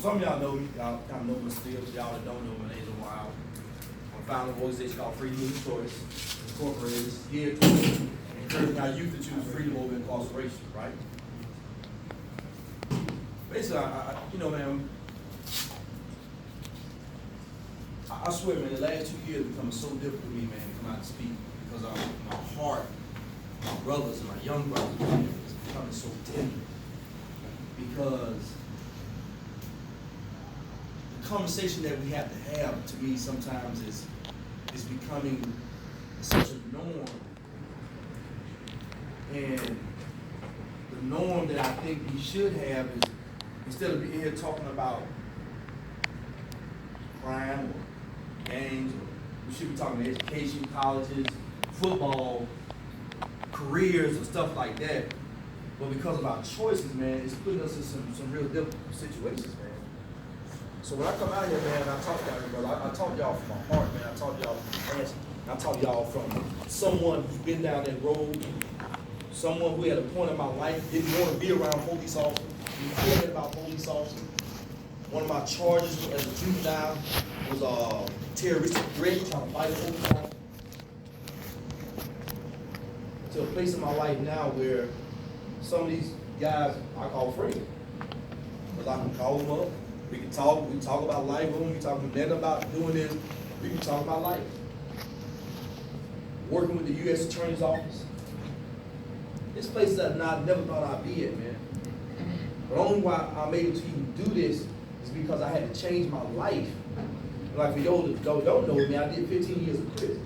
Some of y'all know me, y'all kind of know my still. Y'all that don't know, my name's Wild. I'm the founder of an organization called Freedom of Choice. Incorporated is here to encourage our youth to choose freedom over incarceration, right? Basically, you know, man, I swear, man, the last 2 years become so difficult for me, man, to come out and speak because my heart, my brothers and my young brothers, man, is becoming so tender because the conversation that we have to have, to me, sometimes is becoming such a norm. And the norm that I think we should have is, instead of being here talking about crime or gangs, we should be talking about education, colleges, football, careers, and stuff like that. But because of our choices, man, it's putting us in some real difficult situations, man. So when I come out here, man, I talk to y'all, brother. I talk to y'all from my heart, man. I talk to y'all from my passion. I talk to y'all from someone who's been down that road, someone who at a point in my life didn't want to be around police officers, didn't care about police officers. One of my charges as a juvenile was terroristic threat, trying to fight a police officer. To a place in my life now where some of these guys I call friends. Because I can call them up, we can talk about life with them, we talk nothing about doing this, we can talk about life. Working with the U.S. Attorney's Office. This place that I never thought I'd be at, man. But only why I'm able to even do this is because I had to change my life. Like for y'all that don't know me, I did 15 years in prison.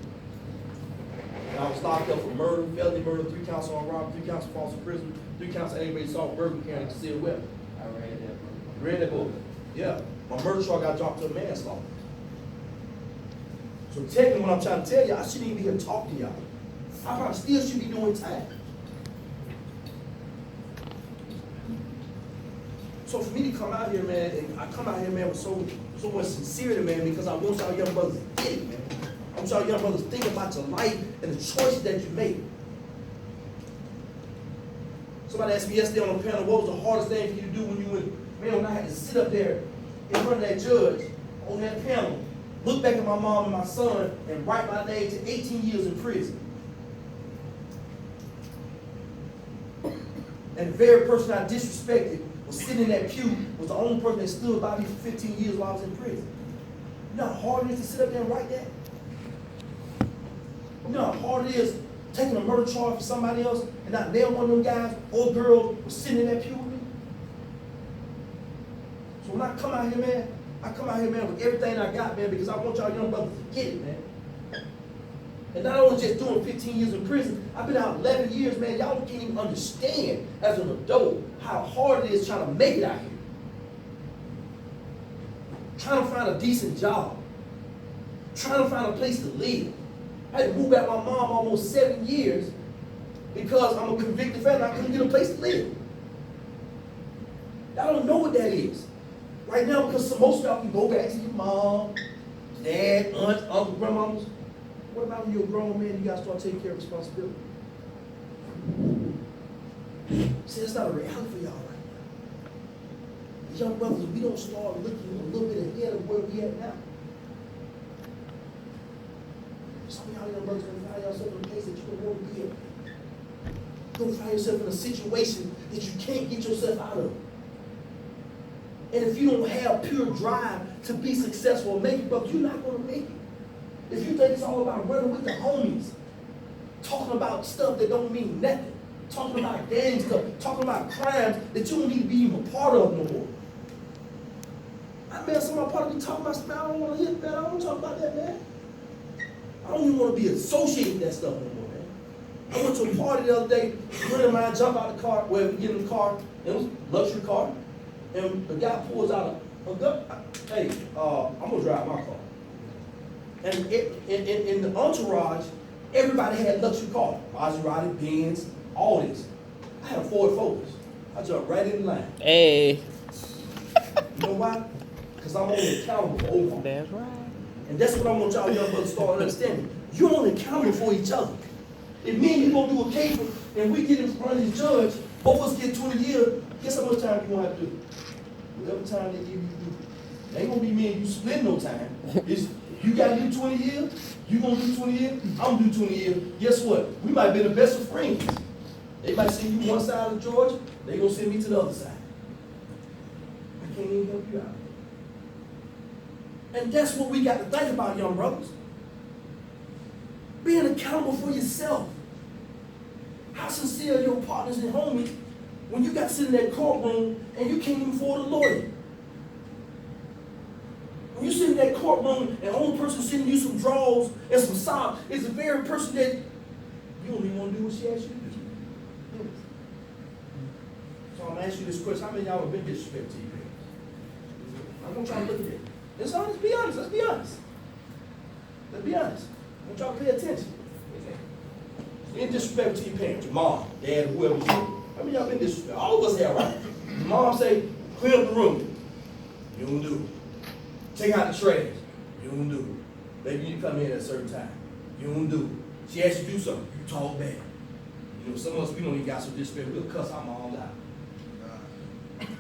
And I was locked up for murder, felony murder, 3 counts on robbery, 3 counts of false imprisonment, 3 counts of aggravated assault, burglary, carrying a concealed weapon. I read that book. Read that book? Yeah. My murder charge got dropped to a manslaughter. So technically what I'm trying to tell you, I shouldn't even be here to talk to y'all. I probably still should be doing time. So for me to come out here, man, and I come out here, man, with so much sincerity, man, because I want y'all young brothers to get it, man. I want y'all young brothers to think about your life and the choices that you make. Somebody asked me yesterday on the panel, what was the hardest thing for you to do when you went, man, when I had to sit up there in front of that judge on that panel, look back at my mom and my son, and write my name to 18 years in prison. And the very person I disrespected was sitting in that pew, was the only person that stood by me for 15 years while I was in prison. You know how hard it is to sit up there and write that? You know how hard it is taking a murder charge for somebody else and not nail one of them guys or girls was sitting in that pew with me? So when I come out here, man, I come out here, man, with everything I got, man, because I want y'all young brothers to get it, man. And not only just doing 15 years in prison, I've been out 11 years, man. Y'all can't even understand as an adult how hard it is trying to make it out here. Trying to find a decent job. Trying to find a place to live. I had to move back with my mom almost 7 years because I'm a convicted felon. I couldn't get a place to live. Y'all don't know what that is. Right now, because most of y'all can go back to your mom, dad, aunt, uncle, grandmamas. What about when you're a grown man and you got to start taking care of responsibility? See, that's not a reality for y'all right now. The young brothers, we don't start looking a little bit ahead of where we at now. Some of y'all young brothers going to find yourself in a place that you don't want to be in. You're going to find yourself in a situation that you can't get yourself out of. And if you don't have pure drive to be successful or make it, brother, you're not going to make it. If you think it's all about running with the homies, talking about stuff that don't mean nothing, talking about gang stuff, talking about crimes that you don't need to be even a part of no more. I mean, some of my partners be talking about stuff, I don't want to hear that, I don't talk about that, man. I don't even want to be associated with that stuff no more, man. I went to a party the other day, a friend of mine jumped out of the car, well, we get in the car, it was a luxury car, and the guy pulls out a gun. Hey, I'm going to drive my car. And in the entourage, everybody had luxury cars. Maserati, Benz, all this. I had a Ford Focus. I jumped right in line. Hey. You know why? Because I'm only accountable for overall. That's right. And that's what I want y'all young brothers to start understanding. You're only accountable for each other. If me and you gonna do a case and we get in front of the judge, both of us get 20 years, guess how much time you gonna have to do? whatever time they give you to do. It ain't gonna be me and you split no time. It's, you gotta do 20 years, you gonna do 20 years, I'm gonna do 20 years. Guess what? We might be the best of friends. They might send you one side of Georgia, they gonna send me to the other side. I can't even help you out. And that's what we got to think about, young brothers. Being accountable for yourself. How sincere are your partners and homies when you got to sit in that courtroom and you can't even afford a lawyer? When you sit in that courtroom and the only person sending you some draws and some socks is the very person that you don't even want to do what she asked you to do. So I'm going to ask you this question. How many of y'all have been disrespected to your parents? I'm going to try to look at it. Let's be honest. Let's be honest. Let's be honest. I'm going to try to pay attention. Being disrespectful to your parents, your mom, dad, whoever you are. How many of y'all been disrespectful? All of us have, right? Your mom say, clean up the room. You don't do it. Take out the trash. You don't do it. Baby, you come in at a certain time. You don't do it. She asks you to do something. You talk back. You know, some of us, we don't even got some disrespect. We'll cuss our moms out.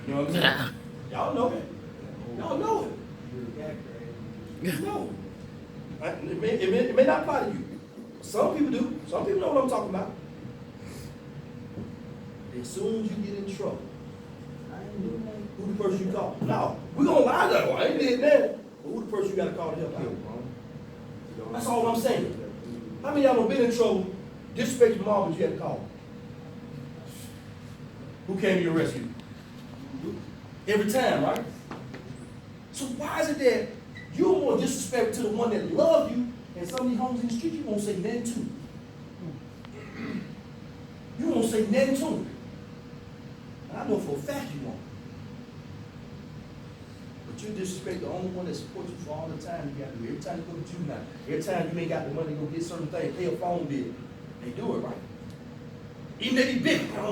You know what I'm saying? Y'all know it. Y'all know it. You know. It may not apply to you. Some people do. Some people know what I'm talking about. As soon as you get in trouble, who the person you call? No, we're going to lie though. I ain't did that. But who the person you got to call to help you? That's all I'm saying. How many of y'all have been in trouble, disrespect your mom, but you had to call? Who came to your rescue? Every time, right? So why is it that you're more disrespectful to the one that love you, and some of these homies in the street, you won't say nothing to? You won't say nothing to them. And I know for a fact you won't. But you disrespect the only one that supports you for all the time you got to do. Every time you go to juvenile, every time you ain't got the money to go get certain things, pay a phone bill, they do it, right? Even if he big, they go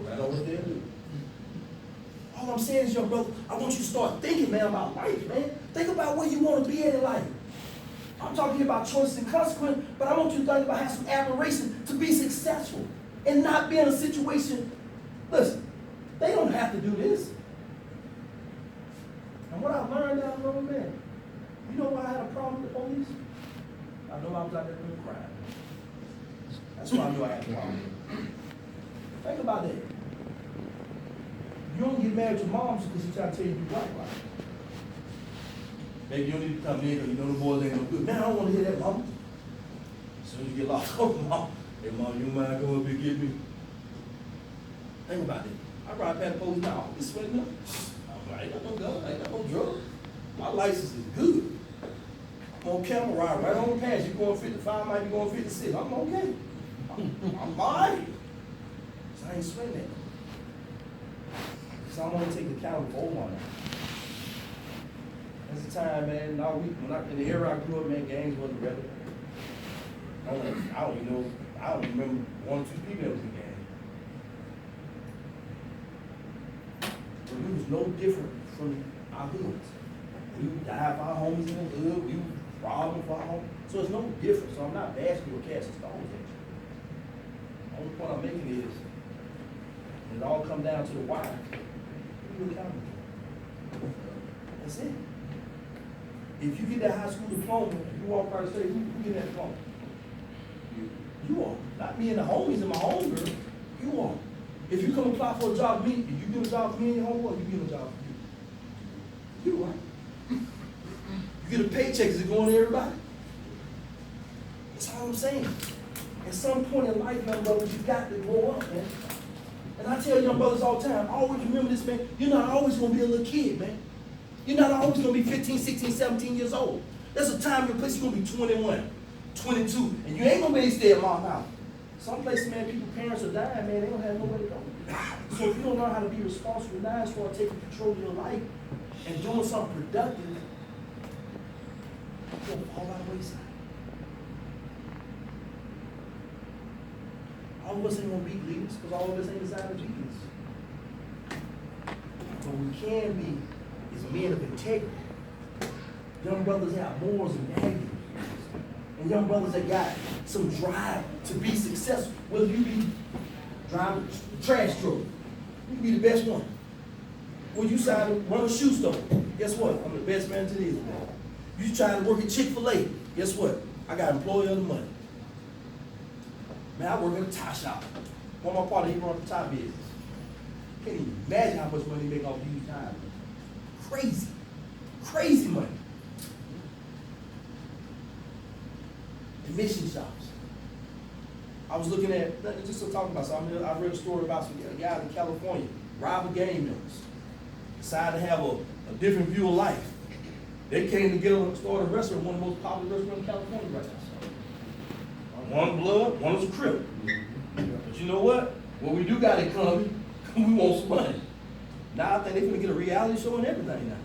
right over there and do it. All I'm saying is, young brother, I want you to start thinking, man, about life, man. Think about where you want to be at in life. I'm talking about choices and consequences, but I want you to think about having some admiration to be successful and not be in a situation. Listen, they don't have to do this. And what I learned down the road, man, you know why I had a problem with the police? I know I was out there doing crime. That's why I knew I had a problem. Think about that. You don't get married to moms because she's trying to tell you to do right. Baby, you don't need to come in because you know the boys ain't no good. Man, I don't want to hear that, mama. As soon as you get lost over, mom, hey, mom, you mind going up and get me? Think about it. I ride past the police now. It's sweating up. I ain't got no gun. I ain't got no drug. My license is good. I'm on camera, ride right on the pass. You going 55, might be going 56. I'm okay. I'm fine. So I ain't sweating that. So I'm going to take account of all my life. That's the time, man. In the era I grew up, man, gangs wasn't relevant. I don't even remember one or two people that was in gangs. But we was no different from our hoods. We would die for our homies in the hood. We would rob them for our homies. So it's no different. So I'm not bashing you or casting stones at you. The only point I'm making is, when it all comes down to the why, who you accountable for? That's it. If you get that high school diploma, if you walk across the street, who get that diploma? You are. Not me and the homies and my homegirl. You are. If you come apply for a job with me, if you give a job for me and your homeboy, you give a job for you. You are. You get a paycheck, is it going to everybody? That's all I'm saying. At some point in life, young brothers, you got to grow up, man. And I tell young brothers all the time, always remember this, man. You're not always going to be a little kid, man. You're not always going to be 15, 16, 17 years old. There's a time and place you're going to be 21, 22, and you ain't going to be able to stay at mom's house. Some places, man, parents are dying, man, they don't have nowhere to go. So if you don't learn how to be responsible now and start taking control of your life and doing something productive, you'll fall by the wayside. All of us ain't going to be leaders because all of us ain't inside of Jesus. But we can be is men of integrity. Young brothers have morals and values. And young brothers that got some drive to be successful. Whether you be driving a trash truck, you can be the best one. Well, you try to run a shoe store. Guess what? I'm the best man to this, man. You try to work at Chick-fil-A. Guess what? I got employee of the month. Man, I work at a tie shop. One of my partner, he runs the tie business. Can't even imagine how much money he make off used time. Crazy. Crazy money. Commission shops. I was looking at, just to talk about something, I read a story about some guys in California, rival gang members, decided to have a different view of life. They came together, started a restaurant, one of the most popular restaurants in California right now. One blood, one was a crip. But you know what? What we do got it coming, we want some money. Now I think they're gonna get a reality show and everything now.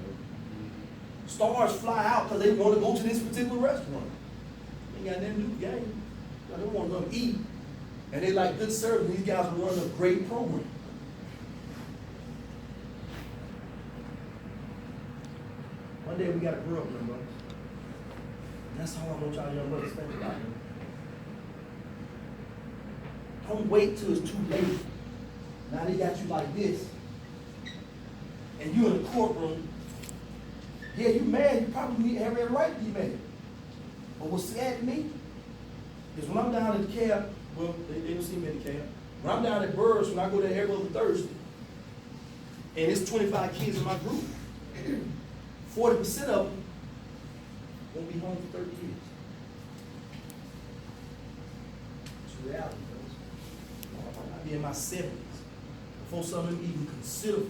Stars fly out because they want to go to this particular restaurant. They got nothing to do with the game. They want to go eat. And they like good service. These guys are running a great program. One day we got to grow up, young brothers. And that's all I want y'all young brothers to think about. Don't wait till it's too late. Now they got you like this. And you in the courtroom. Yeah, you mad. You probably have every right to be mad. But what's sad to me is when I'm down at the cab, well, they don't see me at the cab. When I'm down at Burrs, when I go there every other Thursday, and it's 25 kids in my group, 40% of them won't be home for 30 years. It's a reality, folks. I'll be in my 70s before some of them even consider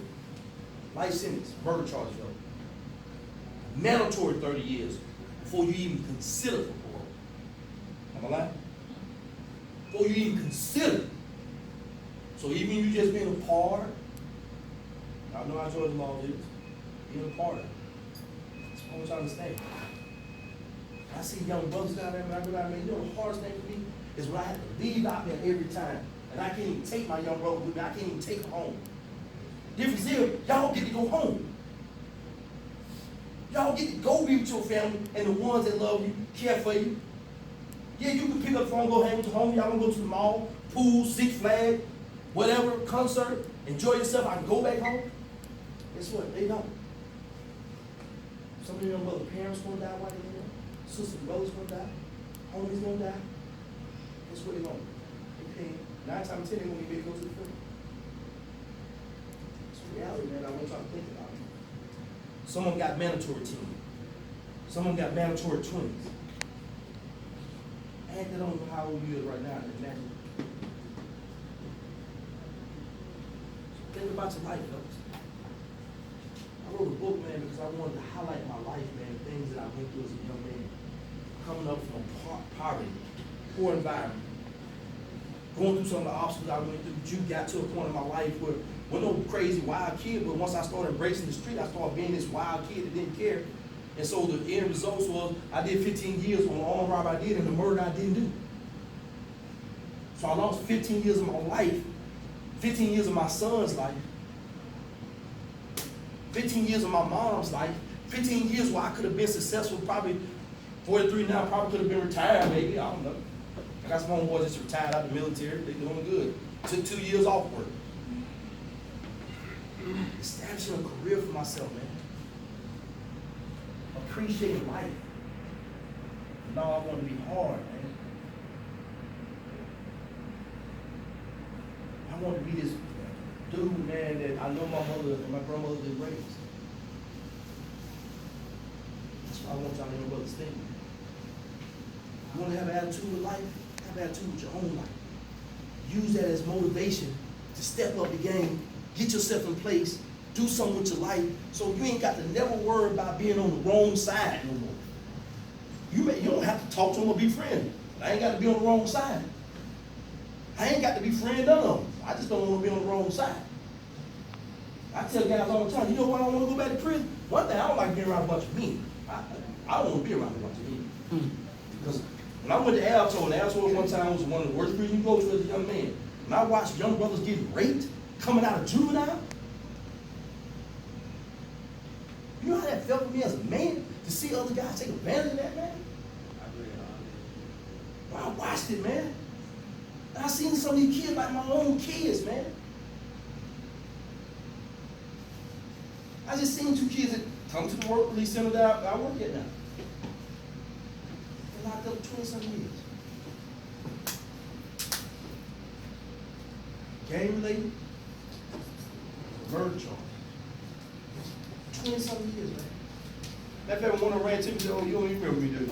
life sentence, murder charges, though. Mandatory 30 years before you even consider for parole. Am I lying? Before you even consider. So even you just being a part, I know how Georgia law is, being a part. That's what I want you to understand. I see young brothers down there, man, I go down there, you know the hardest thing for me is when I have to leave out there every time, and I can't even take my young brother with me, I can't even take them home. Difference is, y'all get to go home. Y'all get to go be with your family and the ones that love you, care for you. Yeah, you can pick up the phone, go hang with your homie. Y'all gonna go to the mall, pool, Six Flags, whatever, concert, enjoy yourself. I can go back home. Guess what? They don't. Some of them brother parents gonna die while they're there. Sisters and brothers gonna die. Homies gonna die. Guess what they gonna? They pay 9 times 10 they won't even go to the film. It's a reality, man. I want y'all to think about it. Some of them got mandatory teens. Some of them got mandatory twins. And they don't know how old you is right now. Imagine. So think about your life, folks. I wrote a book, man, because I wanted to highlight my life, man, the things that I went through as a young man. Coming up from poverty, poor environment. Going through some of the obstacles I went through. You got to a point in my life where I wasn't no crazy wild kid, but once I started embracing the street, I started being this wild kid that didn't care. And so the end result was I did 15 years on the armed robbery I did and the murder I didn't do. So I lost 15 years of my life, 15 years of my son's life, 15 years of my mom's life, 15 years where I could have been successful, probably 43 now, probably could have been retired maybe, I don't know. I got some homeboys that's retired out of the military, they're doing good. Took 2 years off work. Establishing a career for myself, man. Appreciating life. No, I want to be hard, man. I want to be this dude, man, that I know my mother and my grandmother did raise. That's why I want y'all to know brothers think. You want to have an attitude of life? Have an attitude with your own life. Use that as motivation to step up the game, get yourself in place, do something with your life, so you ain't got to never worry about being on the wrong side no more. You don't have to talk to them or be friendly. I ain't got to be on the wrong side. I ain't got to be friend none of them. I just don't want to be on the wrong side. I tell guys all the time, you know why I don't want to go back to prison? One thing, I don't like being around a bunch of men. I don't want to be around a bunch of men. Because when I went to Alto, and Alto one time was one of the worst prisons you go to as a young man. When I watched young brothers getting raped, coming out of juvenile, you know how that felt for me as a man to see other guys take advantage of that, man? Well, I watched it, man. And I seen some of these kids like my own kids, man. I just seen 2 kids that come to the work release center that I work at now. They're locked up 20-something years. Gang related, murder charge. 20-something years, man. That fact, one of ran to me and said, oh, you don't even remember me, do you?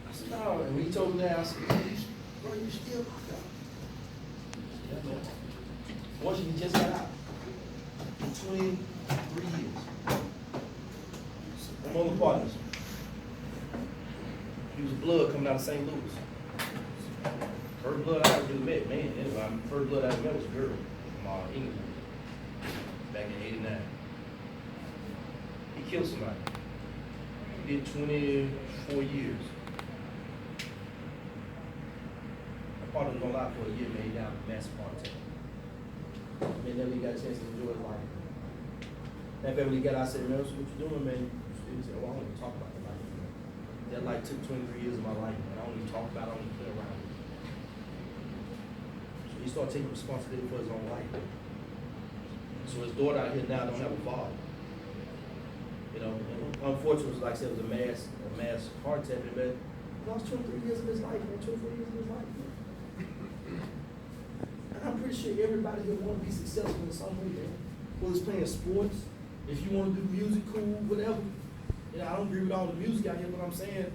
I said, no. And when he told me that, I said, bro, you still locked up. Yeah, man. Once you just got out. 23 years. I'm on the partners. He was blood coming out of St. Louis. First blood I ever met, man. Anyway, first blood I ever met was a girl from England back in '89. He killed somebody. He did 24 years. My partner was on live for a year, man. He died of a massive heart attack. Man, never got a chance to enjoy his life. That when he got out, I said, man, what you doing, man? He said, well, I don't even talk about the life, man. That life took 23 years of my life, man. I don't even talk about it, I don't even play around with it. So he started taking responsibility for his own life. So his daughter out here now don't have a father. You know, and unfortunately, like I said, it was a mass heart attack, but he lost 23 years of his life, man, 24 years of his life, man. And I'm pretty sure everybody here want to be successful in some way, man. Whether it's playing sports, if you want to do music, cool, whatever. You know, I don't agree with all the music out here, but I'm saying,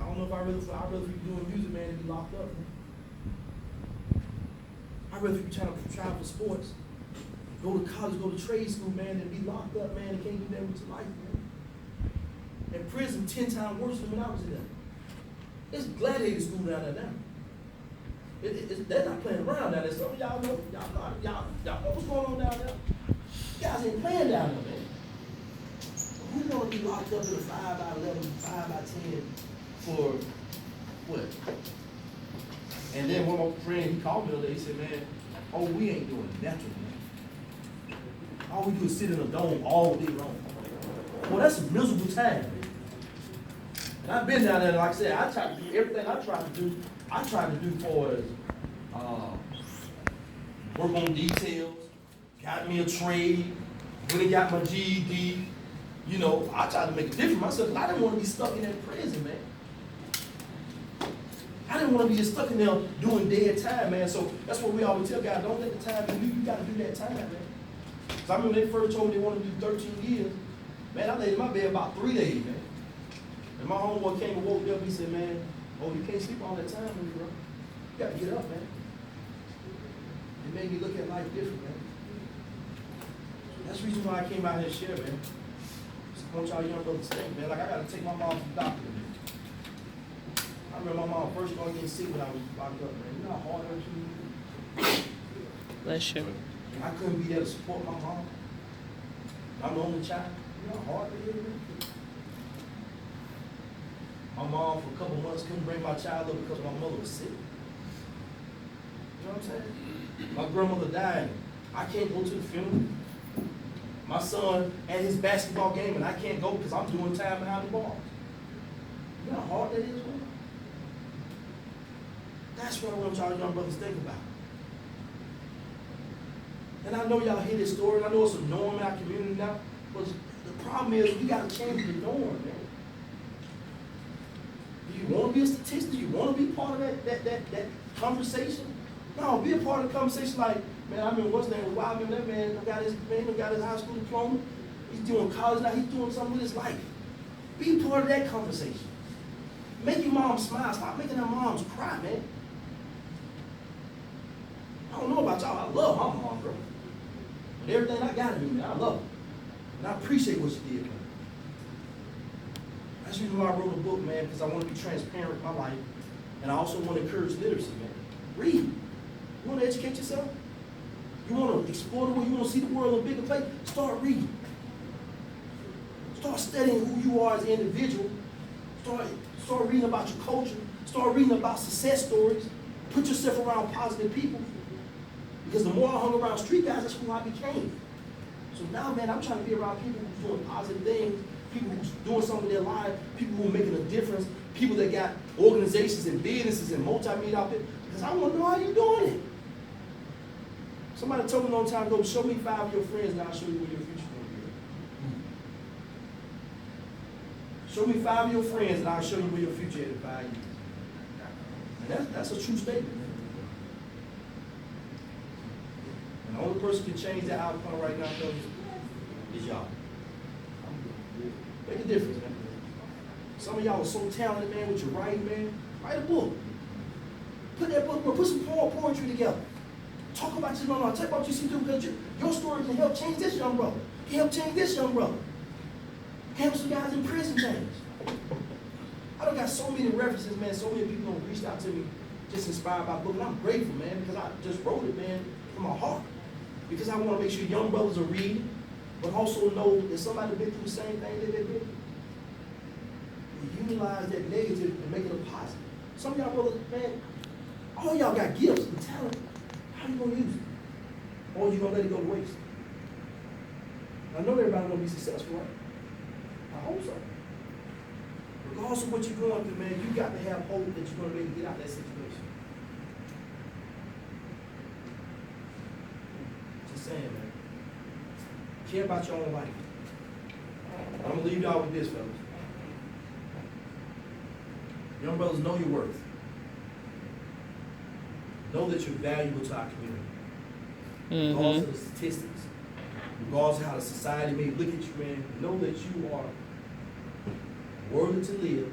I don't know if I'd rather be doing music, man, than be locked up, man. I'd rather be trying to try for sports, go to college, go to trade school, man, than be locked up, man, and can't do that with your life, man. In prison, 10 times worse than when I was in there. It's gladiator school down there now. They're not playing around down there. Some of y'all know what's going on down there. You guys ain't playing down there, man. Who's gonna be locked up in a 5x11, 5x10 for what? And then one of my friends, he called me the other day, he said, man, oh, we ain't doing nothing, man. All we do is sit in a dome all day long. Well, that's a miserable time, man. And I've been down there, like I said, I try to do everything I try to do for is work on details, got me a trade, really got my GED. You know, I tried to make a difference myself. I didn't want to be stuck in that prison, man. I didn't want to be just stuck in there doing dead time, man. So that's what we always tell guys, don't let the time do you. You got to do that time, man. Because I remember they first told me they wanted to do 13 years. Man, I laid in my bed about 3 days, man. And my homeboy came and woke me up. He said, man, oh, you can't sleep all that time with me, bro. You got to get up, man. It made me look at life different, man. That's the reason why I came out here and share, man. I want y'all young brothers to think, man, like I got to take my mom to the doctor, man. I remember my mom first going to get sick when I was locked up, man. You know how hard that was? Bless you. I couldn't be there to support my mom. I'm the only child. You know how hard it is, man? My mom, for a couple months, couldn't bring my child up because my mother was sick. You know what I'm saying? My grandmother died. I can't go to the funeral. My son had his basketball game, and I can't go because I'm doing time behind the bars. You know how hard that is, man? That's what I want y'all young brothers to think about. And I know y'all hear this story, and I know it's a norm in our community now, but the problem is we got to change the norm, man. Do you want to be a statistic? Do you want to be part of that conversation? No, be a part of the conversation like, man, I remember what's name was wild. I remember that man got his high school diploma. He's doing college now. He's doing something with his life. Be part of that conversation. Make your mom smile. Stop making her moms cry, man. I don't know about y'all. I love my mom, bro. But everything I got to do, man, I love her. And I appreciate what she did, man. That's the reason why I wrote a book, man, because I want to be transparent with my life. And I also want to encourage literacy, man. Read. You want to educate yourself? You want to explore the world? You want to see the world in a bigger place? Start reading. Start studying who you are as an individual. Start reading about your culture. Start reading about success stories. Put yourself around positive people. Because the more I hung around street guys, that's who I became. So now, man, I'm trying to be around people who's doing positive things, people who's doing something in their lives, people who are making a difference, people that got organizations and businesses and multi-million out there. Because I want to know how you're doing it. Somebody told me a long time ago, show me 5 of your friends and I'll show you where your future's going to be. Show me 5 of your friends, and I'll show you where your future is in 5 years. And that's a true statement. And the only person who can change that outcome right now, fellas, is y'all. Make a difference, man. Some of y'all are so talented, man, with your writing, man. Write a book. Put that book, put some poetry together. Talk about your mama. Talk about what you see, because your story can help change this young brother. Can help change this young brother. Help some guys in prison change. I done got so many references, man. So many people have reached out to me, just inspired by the book. And I'm grateful, man, because I just wrote it, man, from my heart. Because I want to make sure young brothers are reading, but also know that somebody been through the same thing that they've been through. And utilize that negative and make it a positive. Some of y'all brothers, man, all y'all got gifts and talent. How you gonna use it? Or you gonna let it go to waste? I know everybody wanna be successful, right? I hope so. Regardless of what you're going through, man, you got to have hope that you're gonna be able to get out of that situation. Just saying, man. Care about your own life. I'm gonna leave y'all with this, fellas. Young brothers, know your worth. Know that you're valuable to our community. Regardless of the statistics, regardless of how the society may look at you, man, know that you are worthy to live,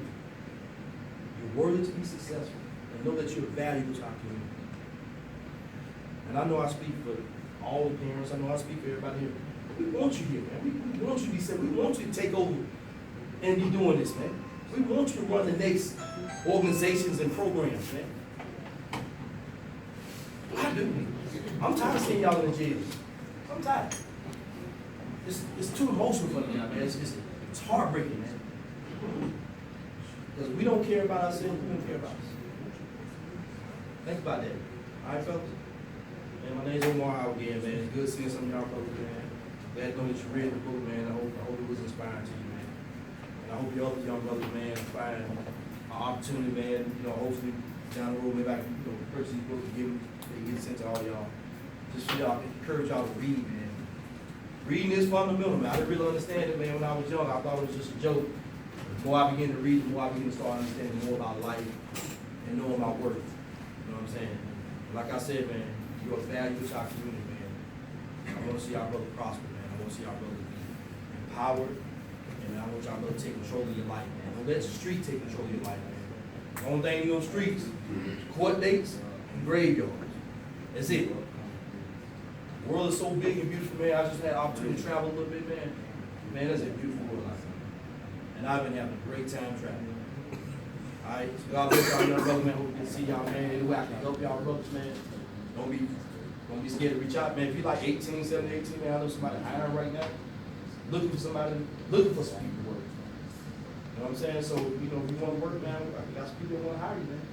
you're worthy to be successful, and know that you're valuable to our community. And I know I speak for all the parents, I know I speak for everybody here. We want you here, man. We want you to be safe. We want you to take over and be doing this, man. We want you to run the next organizations and programs, man. I do. I'm tired of seeing y'all in the jails. I'm tired. It's too emotional for me now, man. It's heartbreaking, man. Because we don't care about ourselves, we don't care about us. Think about that. All right, fellas? Man, my name's Omar out again, man. It's good seeing some of y'all brothers, man. Glad to know that you read the book, man. I hope it was inspiring to you, man. And I hope your other young brothers, man, find an opportunity, man. You know, hopefully down the road, maybe I can, purchase these books and give them. They get sent to all y'all. Just for y'all, encourage y'all to read, man. Reading is fundamental, man. I didn't really understand it, man, when I was young. I thought it was just a joke. The more I begin to read, the more I begin to start understanding more about life and knowing my worth. You know what I'm saying? Like I said, man, you're a value to our community, man. I want to see our brother prosper, man. I want to see our brother be empowered, and I want y'all brother to take control of your life, man. Don't let the street take control of your life, man. The only thing you on the streets, court dates and graveyards. That's it. The world is so big and beautiful, man. I just had the opportunity to travel a little bit, man. Man, that's a beautiful world. And I've been having a great time traveling. All right, so God bless y'all, young brother, man. Hope we can see y'all, man. Any way I can help y'all brothers, man. Don't be scared to reach out, man. If you're like 18, 17, 18, man, I know somebody hiring right now. Looking for some people to work. You know what I'm saying? So, you know, if you want to work, man, I got some people that want to hire you, man.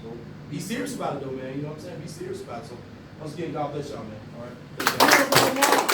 So be serious about it, though, man. You know what I'm saying? Be serious about it. So once again, God bless y'all, man. All right.